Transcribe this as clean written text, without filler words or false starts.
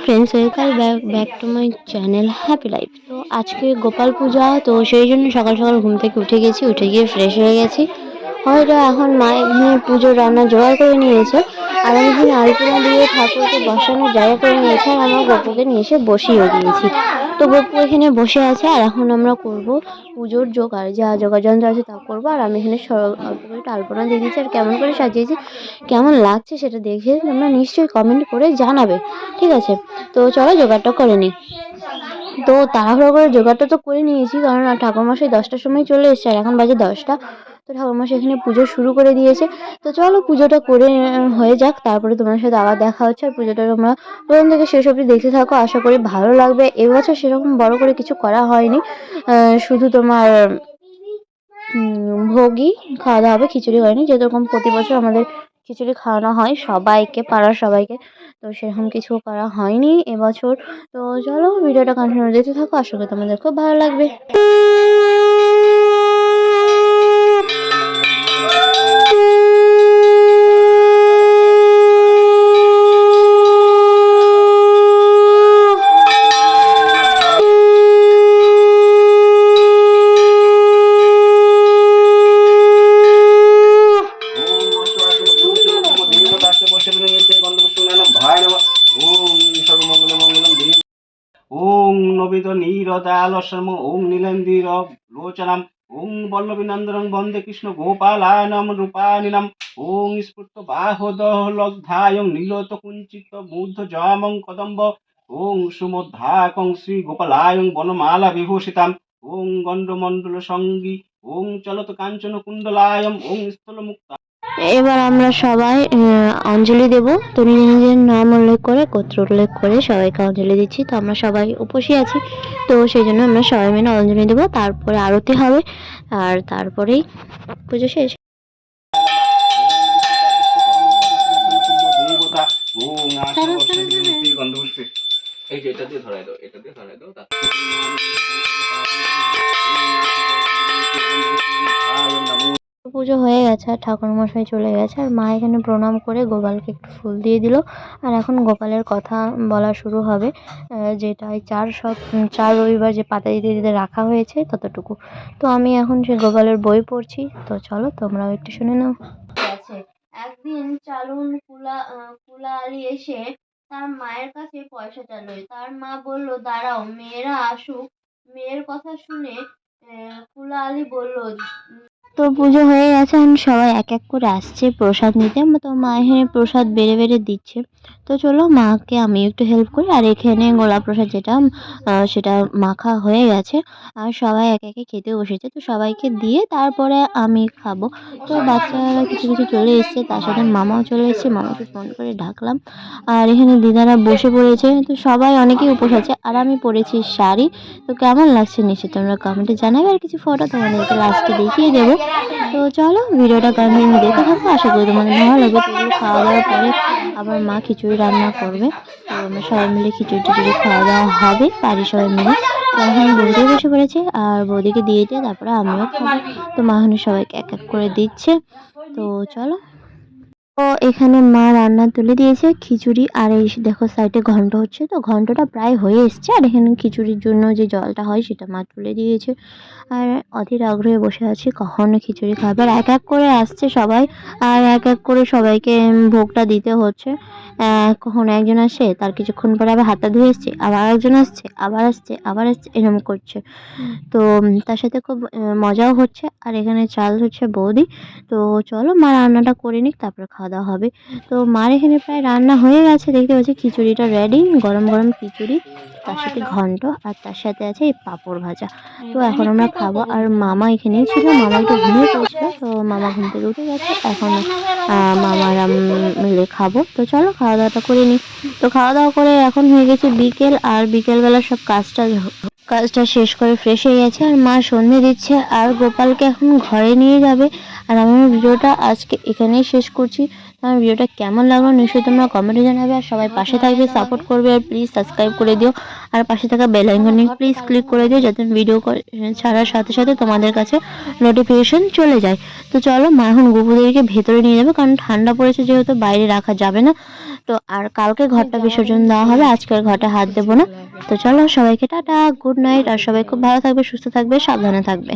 Friends, welcome back to my channel happy life. তো আজকে গোপাল পূজা, তো সেই জন্য সকাল সকাল ঘুম থেকে উঠে গেছি, উঠে গিয়ে ফ্রেশ হয়ে গেছি। হয়তো এখন মা এখানে পুজোর রান্না জোগাড় করে নিয়েছে, আর আমি এখানে আলপনা দিয়ে ঠাকুরকে বসানোর জায়গা করে নিয়েছি, আর আমার গপুকে নিয়ে এসে বসিয়েও দিয়েছি। তো গপু এখানে বসে আছে, আর এখন আমরা করব পুজোর জোগাড়, যা জোগাড় যন্ত্র আছে তা করবো। আর আমি এখানে অল্প করে একটু আলপনা দিয়ে দিয়েছি, আর কেমন করে সাজিয়েছি, কেমন লাগছে সেটা দেখে তোমরা নিশ্চয়ই কমেন্ট করে জানাবে, ঠিক আছে? তো চলো জোগাড়টা করে নিই। তো তাড়াহুড়ো করে জোগাড়টা তো করে নিয়েছি, কারণ ঠাকুরমশাই 10টার সময় চলে এসছে, আর এখন বাজে 10টা। তো ঠাকুরমশাই এখানে পুজো শুরু করে দিয়েছে। তো চলো পুজোটা করে হয়ে যাক, তারপরে তোমার সাথে আবার দেখা হচ্ছে। আর পুজোটা তোমরা প্রথম থেকে শেষ অবধি দেখতে থাকো, আশা করি ভালো লাগবে। এবছর সেরকম বড় করে কিছু করা হয়নি, শুধু তোমার ভোগই খাওয়া দাওয়া হবে, খিচুড়ি হয়নি, যেরকম প্রতি বছর আমাদের খিচুড়ি খাওয়ানো হয় সবাইকে, পাড়ার সবাইকে। তো সেরকম কিছু করা হয়নি এবছর। তো চলো ভিডিওটা কন্টিনিউ দেখতে থাকো, আশা করি তোমাদের খুব ভালো লাগবে। ওং নবিত নীরদালসম ওং নীলেন্দ্র লোচনম ওং বল্লভীনন্দনং বন্দে কৃষ্ণ গোপালায়নম রূপানিনম ওং স্ফুট বাহুদলগ্ধায়ং নীলত কুঞ্চিত বুদ্ধ জামং কদম্ব ওং সুমধ্যাকং শ্রী গোপালায়ং বনমালা বিভূষিতাম ওং গণ্ডমণ্ডল সঙ্গী ওং চলত কাঞ্চন কুণ্ডলায়ম ওং স্থল মুক্তা। এবার আমরা সবাই অঞ্জলি দেব। তো নিজের নিজের নাম উল্লেখ করে, গোত্র উল্লেখ করে সবাইকে অঞ্জলি দিচ্ছি। তো আমরা সবাই উপসী আছি, তো সেই জন্য আমরা সবাই মিলে অঞ্জলি দেবো, তারপরে আরতি হবে, আর তারপরেই পুজো শেষ। এই যে এটা দিয়ে ধরাই দাও, এটা দিয়ে ধরাই দাও। পুজো হয়ে গেছে, আর ঠাকুরমশাই চলে গেছে, আর মা এখানে প্রণাম করে গোপালকে একটু ফুল দিয়ে দিল। আর এখন গোপালের কথা বলা শুরু হবে, যেটা চার রবিবার যে পাতা দিতে দিতে রাখা হয়েছে ততটুকু। তো আমি এখন সে গোপালের বই পড়ছি, তো চলো তোমরাও একটু শুনে নাও। একদিন চালুন কুলা আলী এসে তার মায়ের কাছে পয়সা চাইল। তার মা বলল, দাঁড়াও, মেয়েরা আসুক। মেয়ের কথা শুনে কুলা আলী বলল। তো পুজো হয়ে গেছে, এখন সবাই এক এক করে আসছে প্রসাদ নিতে। তো মা এখানে প্রসাদ বেড়ে বেড়ে দিচ্ছে। তো চলো মাকে আমি একটু হেল্প করি। আর এখানে গোলা প্রসাদ যেটা সেটা মাখা হয়ে গেছে, আর সবাই এক একে খেতে বসেছে। তো সবাইকে দিয়ে তারপরে আমি খাবো। তো বাচ্চারা কিছু কিছু চলে এসছে, তার সাথে মামাও চলে এসছে, মামাকে ফোন করে ডাকলাম। আর এখানে দিদারা বসে পড়েছে। তো সবাই অনেকেই উপোস আছে, আর আমি পরেছি শাড়ি। তো কেমন লাগছে নিশ্চয়ই তোমরা কমেন্টে জানাবে, আর কিছু ফটো তোমাদেরকে লাস্টে দেখিয়ে দেবো। তো চলো ভিডিওটা কন্টিনিউ দেখতে থাকো, আশা করি তোমাদের ভালো লাগবে। তো খাওয়া দাওয়ার পরে আবার মা খিচুড়ি রান্না করবে, তো আমরা সবাই মিলে খিচুড়ি খাওয়া দাওয়া হবে বাড়ির সবাই মিলে। তো এখন বৌদি বসে পড়েছে, আর বৌদিকে দিয়ে তারপরে আমিও খাবো। তো মা এখন সবাইকে এক এক করে দিচ্ছে। তো চলো, তো এখানে মা রান্না তুলে দিয়েছে খিচুড়ি, আর এই দেখো সাইডে ঘন্ট হচ্ছে। তো ঘন্টটা প্রায় হয়ে এসছে, আর এখানে খিচুড়ির জন্য যে জলটা হয় সেটা মা তুলে দিয়েছে। আর অধীর আগ্রহে বসে আছি কখন খিচুড়ি খাবে। আর এক এক করে আসছে সবাই, আর এক এক করে সবাইকে ভোগটা দিতে হচ্ছে। কখন একজন আসে, তার কিছুক্ষণ পরে আবার হাতটা ধুয়ে এসছে, আবার একজন আসছে, আবার আসছে, আবার আসছে, এরকম করছে। তো তার সাথে খুব মজাও হচ্ছে। আর এখানে চাল হচ্ছে বৌদি। তো চলো মা রান্নাটা করে নিক, তারপরে খাওয়া দাওয়া হবে। তো মার এখানে প্রায় রান্না হয়ে গেছে, দেখতে পাচ্ছি খিচুড়িটা রেডি, গরম গরম খিচুড়ি, তার সাথে ঘন্ট, আর তার সাথে আছে এই পাঁপড় ভাজা। তো এখন আমরা খাবো। আর মামা এখানেই ছিল, মামা একটু ঘুমিয়ে পড়েছিল, তো মামা ঘুম থেকে উঠে গেছে। এখন মামার মিলে খাবো। তো চলো খাওয়া দাওয়াটা করে নিই। তো খাওয়া দাওয়া করে এখন হয়ে গেছে বিকেল, আর বিকেলবেলা সব কাজটা শেষ করে ফ্রেশ হয়ে গেছে, আর মা সন্ধে দিচ্ছে, আর গোপালকে এখন ঘরে নিয়ে যাবে। আর আমি ভিডিওটা আজকে এখানেই শেষ করছি। আমার ভিডিওটা কেমন লাগলো নিশ্চয়ই তোমরা কমেন্টে জানাবে, আর সবাই পাশে থাকবে, সাপোর্ট করবে, আর প্লিজ সাবস্ক্রাইব করে দিও। আর পাশে থাকা বেল আইকনে প্লিজ ক্লিক করে দিও, যাতে ভিডিও ছাড়ার সাথে সাথে তোমাদের কাছে নোটিফিকেশন চলে যায়। তো চলো মা এখন গুপুদেরকে ভেতরে নিয়ে যাবে, কারণ ঠান্ডা পড়েছে, যেহেতু বাইরে রাখা যাবে না। তো আর কালকে ঘরটা বিসর্জন দেওয়া হবে, আজকের ঘরটা হাত দেবো না। তো চলো সবাইকে টাটা, গুড নাইট, আর সবাই খুব ভালো থাকবে, সুস্থ থাকবে, সাবধানে থাকবে।